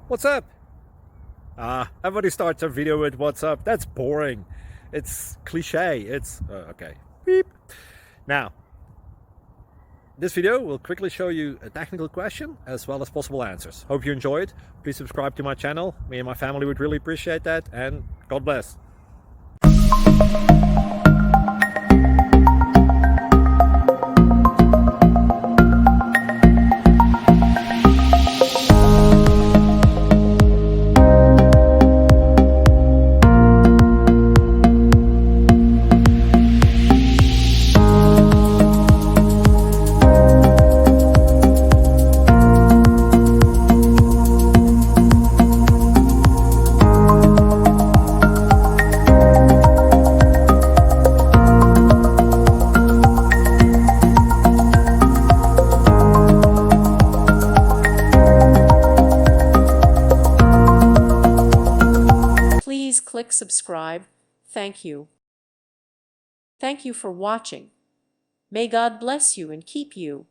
What's up? Everybody starts a video with what's up. That's boring. It's cliche. It's okay. Beep. Now, this video will quickly show you a technical question as well as possible answers. Hope you enjoy it. Please subscribe to my channel. Me and my family would really appreciate that, and God bless. Please click subscribe. Thank you. Thank you for watching. May God bless you and keep you.